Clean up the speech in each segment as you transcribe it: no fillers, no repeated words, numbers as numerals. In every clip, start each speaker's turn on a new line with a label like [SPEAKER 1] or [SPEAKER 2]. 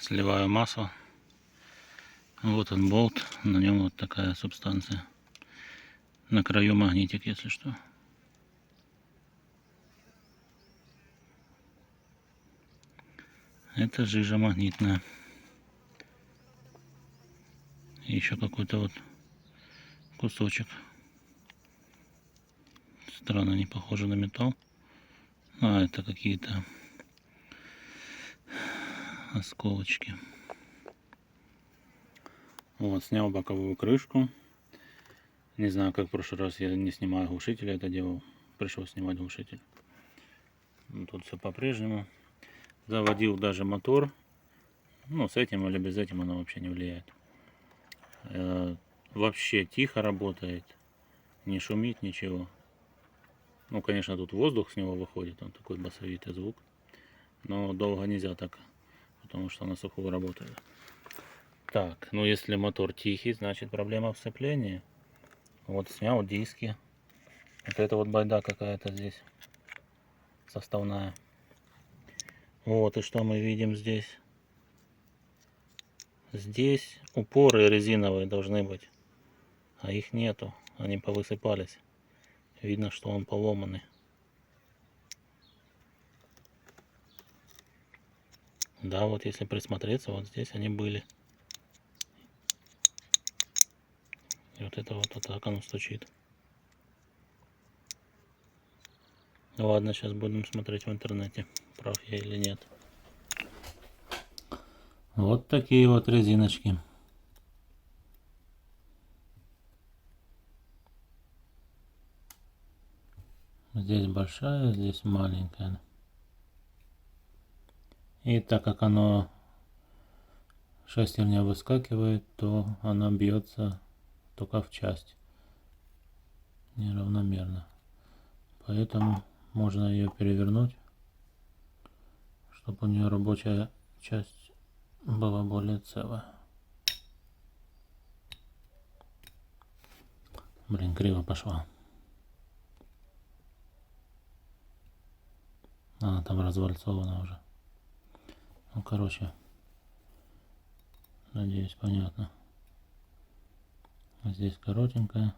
[SPEAKER 1] Сливаю масло. Вот он болт, на нем вот такая субстанция. На краю магнитик, если что. Это жижа магнитная. И еще какой-то вот кусочек. Странно, не похоже на металл. А, это какие-то осколочки. Вот, снял боковую крышку. Не знаю, как в прошлый раз я не снимаю глушитель, это делал. Пришлось снимать глушитель. Тут все по-прежнему. Заводил даже мотор. Ну, с этим или без этим оно вообще не влияет. Вообще тихо работает. Не шумит ничего. Ну, конечно, тут воздух с него выходит. Он такой басовитый звук. Но долго нельзя так, потому что на сухую работает. Так, ну если мотор тихий, значит проблема в сцеплении. Вот снял диски. Вот это вот байда какая-то здесь составная. Вот, и что мы видим здесь? Здесь упоры резиновые должны быть, а их нету, они повысыпались. Видно, что он поломанный. Да, вот если присмотреться, вот здесь они были. И вот это вот так оно стучит. Ладно, сейчас будем смотреть в интернете, прав я или нет. Вот такие вот резиночки. Здесь большая, здесь маленькая. И так как оно шестерня выскакивает, то она бьется только в часть, неравномерно. Поэтому можно ее перевернуть, чтобы у нее рабочая часть была более целая. Блин, криво пошла. Она там развальцована уже. Ну, короче, надеюсь, понятно. Здесь коротенькая,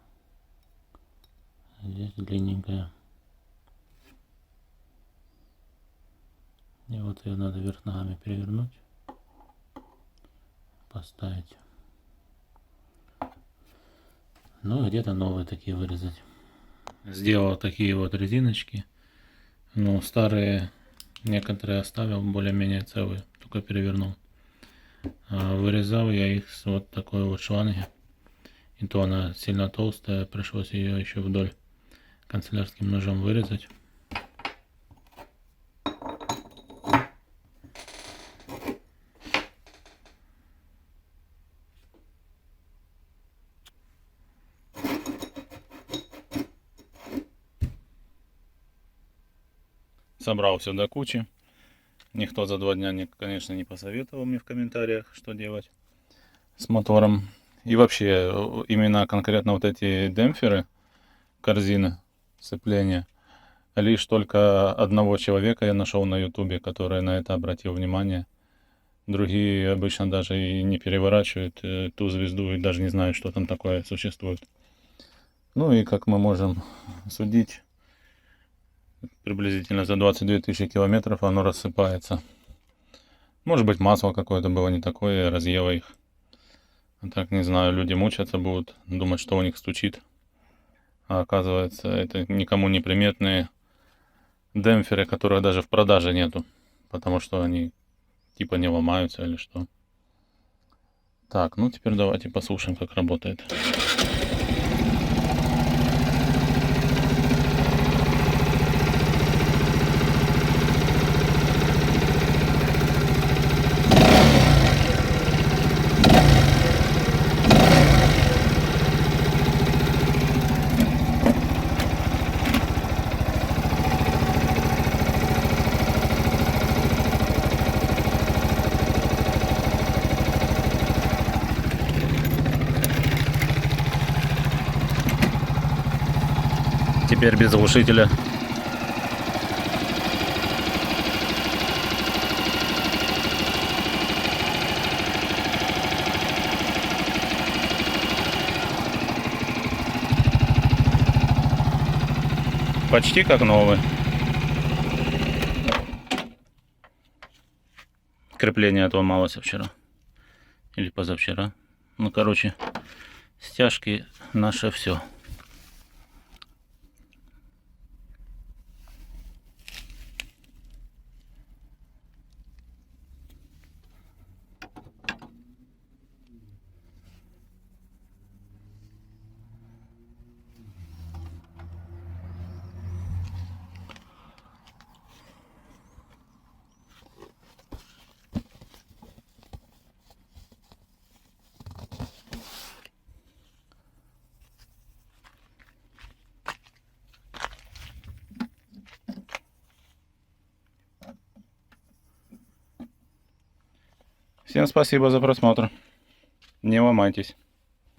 [SPEAKER 1] здесь длинненькая. И вот ее надо вверх ногами перевернуть, поставить. Ну, где-то новые такие вырезать. Сделал такие вот резиночки. Ну, старые некоторые оставил более-менее целые, только перевернул. А вырезал я их с вот такой вот шланги. И то она сильно толстая, пришлось ее еще вдоль канцелярским ножом вырезать. Собрал все до кучи. Никто за 2 дня, конечно, не посоветовал мне в комментариях, что делать с мотором. И вообще, именно конкретно вот эти демпферы, корзины сцепления, лишь только одного человека я нашел на ютубе, который на это обратил внимание. Другие обычно даже и не переворачивают ту звезду и даже не знают, что там такое существует. Ну и как мы можем судить, приблизительно за 22 тысячи километров оно рассыпается. Может быть, масло какое-то было не такое, разъело их. А так, не знаю, люди мучаться будут, думать, что у них стучит. А оказывается, это никому не приметные демпферы, которых даже в продаже нету. Потому что они типа не ломаются или что. Так, ну теперь давайте послушаем, как работает. Теперь без глушителя. Почти как новый. Крепление отломалось вчера. Или позавчера. Ну, короче, стяжки наше все. Всем спасибо за просмотр. Не ломайтесь.